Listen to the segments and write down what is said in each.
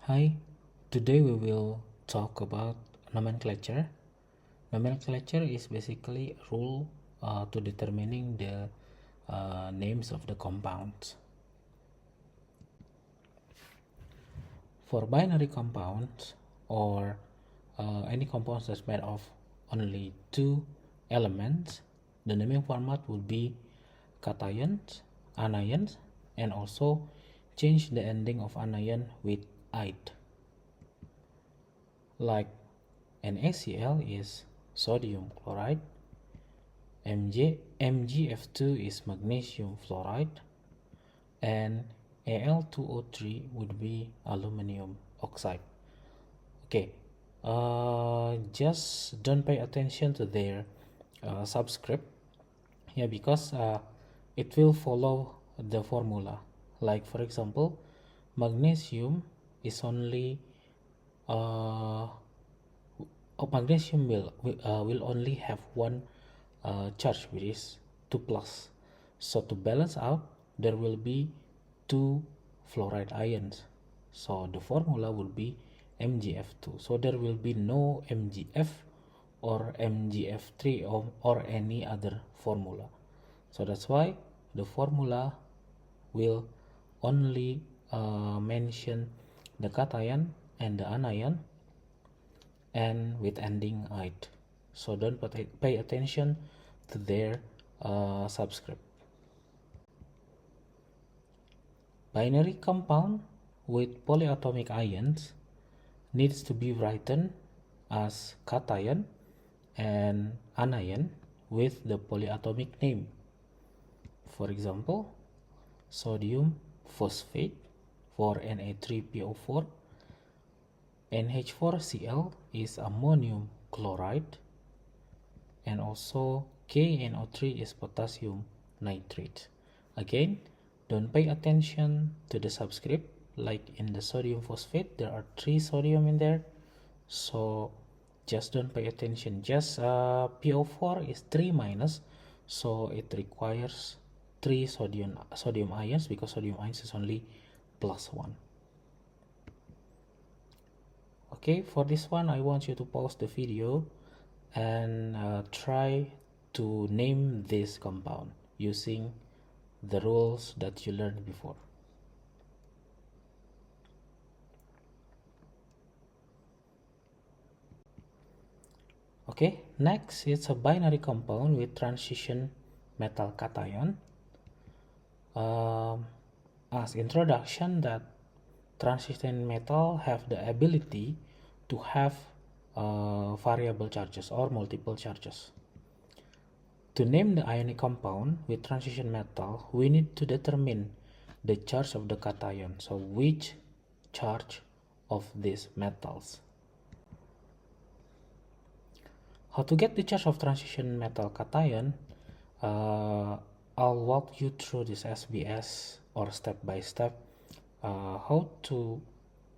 Hi, today we will talk about nomenclature. Nomenclature is basically a rule to determining the names of the compounds. For binary compounds or any compounds that's made of only two elements, the naming format would be cations, anions, and also change the ending of anion with "ite." Like NaCl is sodium chloride, MgF2 is magnesium fluoride, and Al2O3 would be aluminum oxide. Okay, just don't pay attention to their subscript, because it will follow the formula. Like for example, magnesium is only magnesium will only have one charge, which is 2+. So to balance out, there will be two fluoride ions. So the formula will be MgF2. So there will be no MgF or MgF3 or any other formula. So that's why the formula will only mention the cation and the anion and with ending "ite." So don't pay attention to their subscript. Binary compound with polyatomic ions needs to be written as cation and anion with the polyatomic name. For example, sodium phosphate for Na3PO4, NH4Cl is ammonium chloride, and also KNO3 is potassium nitrate. Again, don't pay attention to the subscript. Like in the sodium phosphate, there are 3 sodium in there, so just don't pay attention. Just PO4 is 3 minus, so it requires 3 sodium ions, because sodium ions is only +1. Okay, for this one I want you to pause the video and try to name this compound using the rules that you learned before. Okay, next it's a binary compound with transition metal cation. As introduction, that transition metal have the ability to have variable charges or multiple charges. To name the ionic compound with transition metal, we need to determine the charge of the cation, so which charge of these metals. How to get the charge of transition metal cation? I'll walk you through this SBS or step by step how to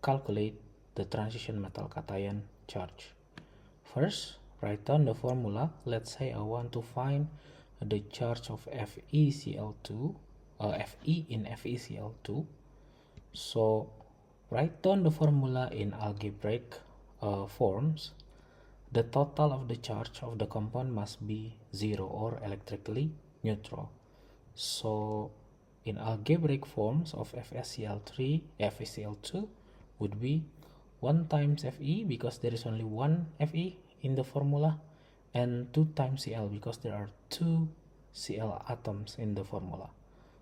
calculate the transition metal cation charge. First, write down the formula. Let's say I want to find the charge of FeCl2, Fe in FeCl2. So write down the formula in algebraic forms. The total of the charge of the compound must be 0 or electrically neutral. So in algebraic forms of FeCl2 would be 1 times Fe, because there is only one Fe in the formula, and 2 times Cl, because there are 2 Cl atoms in the formula.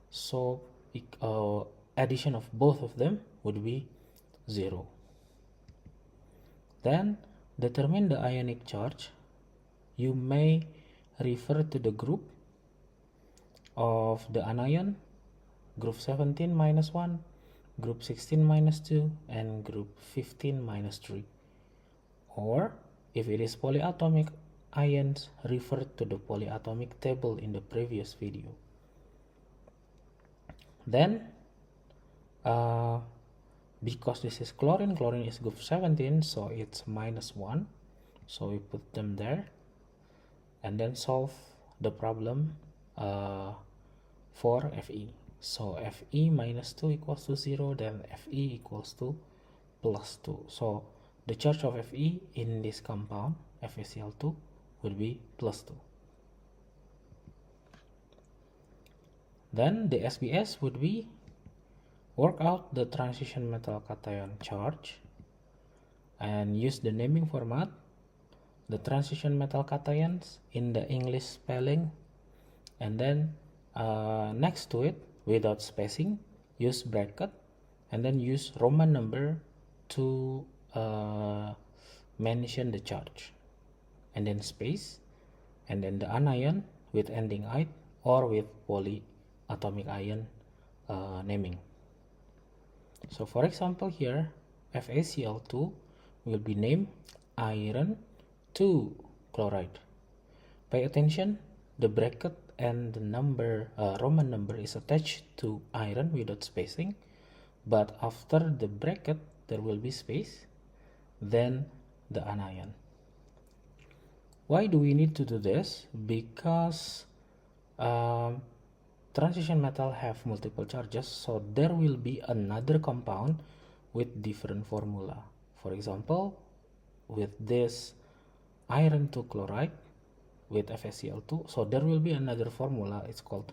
So addition of both of them would be 0. Then determine the ionic charge. You may refer to the group of the anion, group 17 minus 1, group 16 minus 2, and group 15 minus 3. Or if it is polyatomic ions, refer to the polyatomic table in the previous video. Then because this is chlorine is group 17, so it's -1, so we put them there, and then solve the problem for Fe. So Fe minus 2 equals to 0, then Fe equals to plus 2. So the charge of Fe in this compound, FeCl2, will be plus 2. Then the SBS would be work out the transition metal cation charge and use the naming format, the transition metal cations in the English spelling, and then next to it, without spacing, use bracket, and then use Roman number to mention the charge, and then space, and then the anion with ending "ite" or with polyatomic ion naming. So for example here, FaCl2 will be named iron 2 chloride. Pay attention, the bracket and the number Roman number is attached to iron without spacing, but after the bracket there will be space, then the anion. Why do we need to do this? Because transition metal have multiple charges, so there will be another compound with different formula. For example, with this iron 2 chloride with FaCl2, so there will be another formula, it's called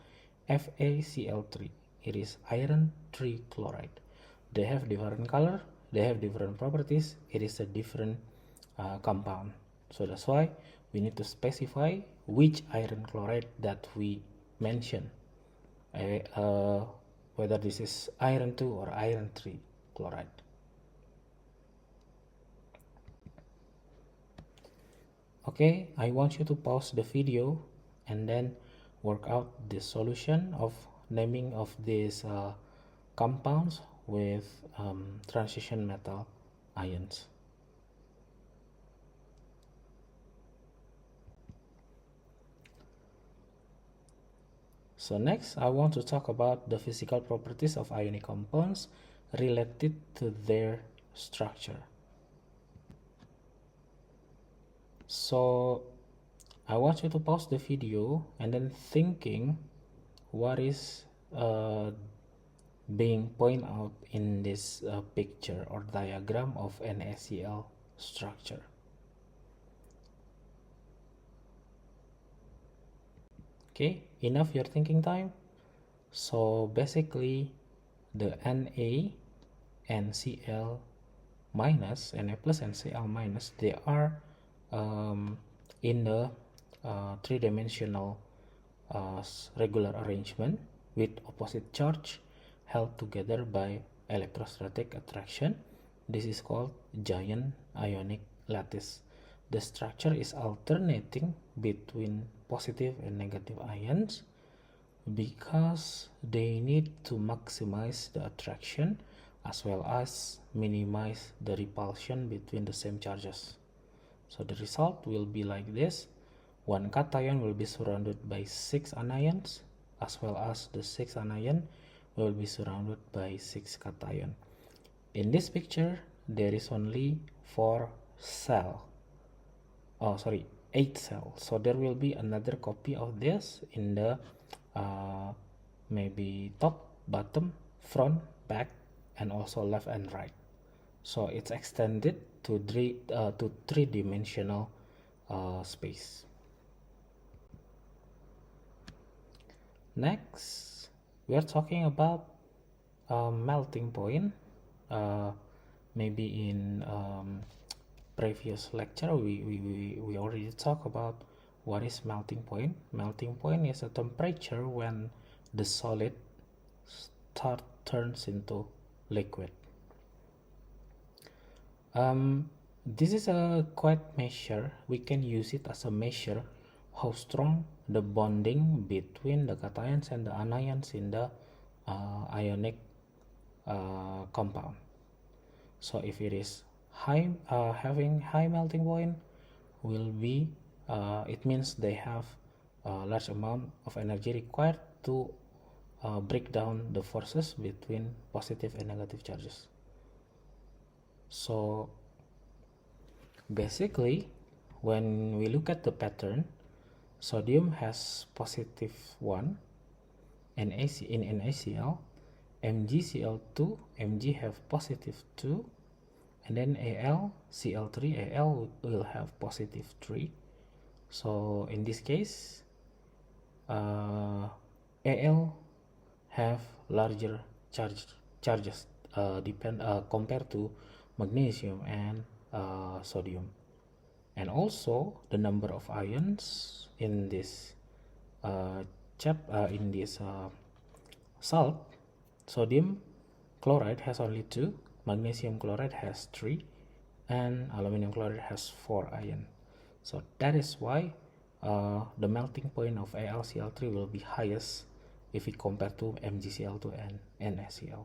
FaCl3. It is iron 3 chloride. They have different color, they have different properties, it is a different compound. So that's why we need to specify which iron chloride that we mention, whether this is iron 2 or iron 3 chloride. Okay, I want you to pause the video and then work out the solution of naming of these compounds with transition metal ions. So next, I want to talk about the physical properties of ionic compounds related to their structure. So I want you to pause the video and then thinking what is being pointed out in this picture or diagram of NaCl structure. Okay, enough your thinking time. So basically the Na and Cl minus, Na plus and Cl minus, they are in the three-dimensional regular arrangement with opposite charge held together by electrostatic attraction. This is called giant ionic lattice. The structure is alternating between positive and negative ions because they need to maximize the attraction as well as minimize the repulsion between the same charges. So the result will be like this. One cation will be surrounded by 6 anions, as well as the 6 anion will be surrounded by 6 cation. In this picture, there is only 8 cells. So there will be another copy of this in the maybe top, bottom, front, back, and also left and right. So it's extended to three-dimensional space. Next, we are talking about melting point. Maybe in previous lecture we already talked about what is melting point. Melting point is a temperature when the solid turns into liquid. This is a quite measure. We can use it as a measure how strong the bonding between the cations and the anions in the ionic compound. So if it is having high melting point, will be it means they have a large amount of energy required to break down the forces between positive and negative charges. So basically, when we look at the pattern, sodium has positive 1 in NaCl, MgCl2, Mg have positive 2, and then Cl3, Al will have positive 3. So in this case, Al have larger charges compared to magnesium and sodium. And also the number of ions in this salt, sodium chloride has only 2, magnesium chloride has 3, and aluminum chloride has 4 ions. So that is why the melting point of AlCl3 will be highest if we compare to MgCl2 and NaCl.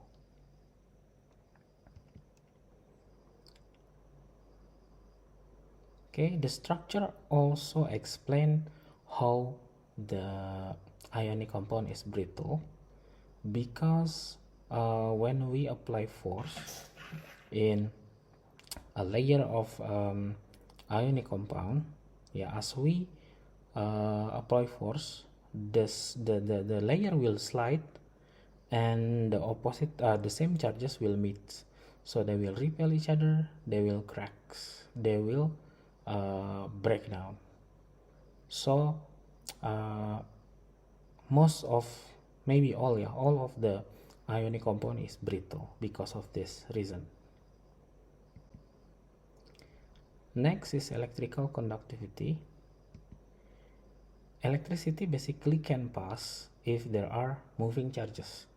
Okay, the structure also explain how the ionic compound is brittle, because when we apply force in a layer of ionic compound, as we apply force, the layer will slide, and the same charges will meet, so they will repel each other, they will crack, they will break down. So most of, maybe all of the ionic compound is brittle because of this reason. Next is electrical conductivity. Electricity basically can pass if there are moving charges.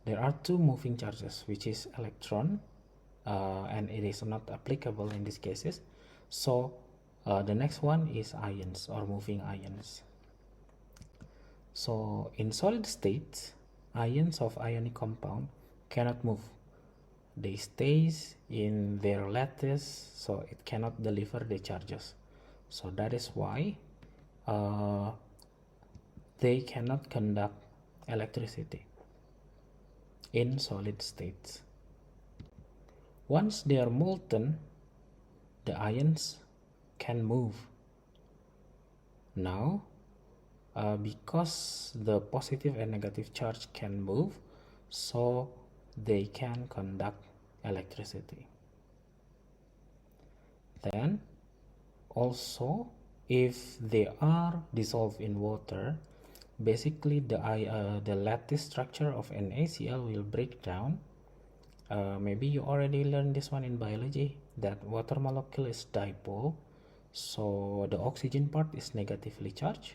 There are 2 moving charges, which is electron, and it is not applicable in these cases. So the next one is ions or moving ions. So in solid state, ions of ionic compound cannot move. They stays in their lattice, so it cannot deliver the charges. So that is why they cannot conduct electricity in solid states. Once they are molten, the ions can move. Now, because the positive and negative charge can move, so they can conduct electricity. Then also, if they are dissolved in water, basically the lattice structure of NaCl will break down. Maybe you already learned this one in biology, that water molecule is dipole, so the oxygen part is negatively charged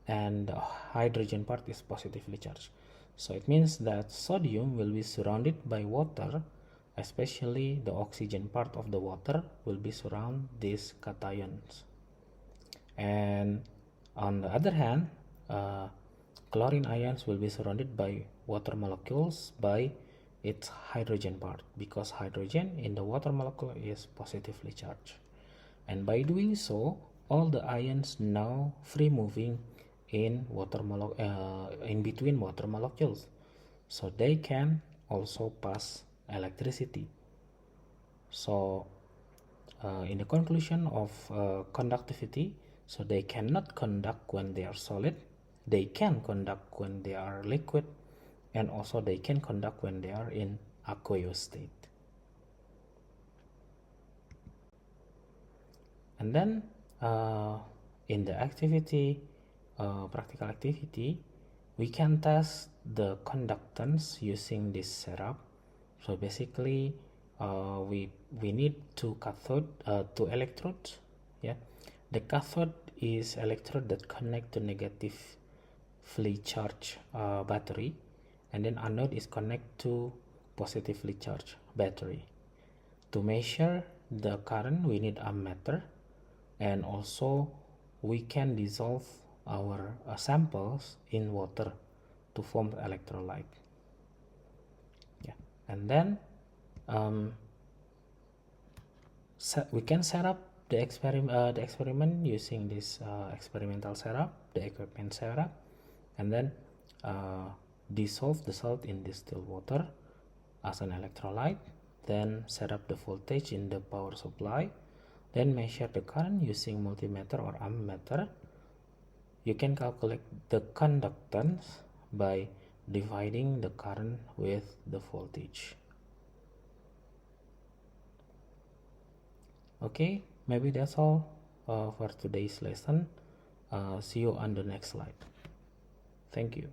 and the hydrogen part is positively charged. So it means that sodium will be surrounded by water, especially the oxygen part of the water will be surround these cations. And on the other hand, chlorine ions will be surrounded by water molecules by its hydrogen part, because hydrogen in the water molecule is positively charged. And by doing so, all the ions now free moving in in between water molecules, so they can also pass electricity. So in the conclusion of conductivity, so they cannot conduct when they are solid, they can conduct when they are liquid, and also they can conduct when they are in aqueous state. And then in the practical activity, we can test the conductance using this setup. So basically we need two electrodes. The cathode is electrode that connect to negatively charged battery, and then anode is connect to positively charged battery. To measure the current, we need ammeter, and also we can dissolve our samples in water to form electrolyte. And then we can set up the experiment using this experimental setup, the equipment setup, and then dissolve the salt in distilled water as an electrolyte, then set up the voltage in the power supply, then measure the current using multimeter or ammeter. You can calculate the conductance by dividing the current with the voltage. Okay, maybe that's all for today's lesson. See you on the next slide. Thank you.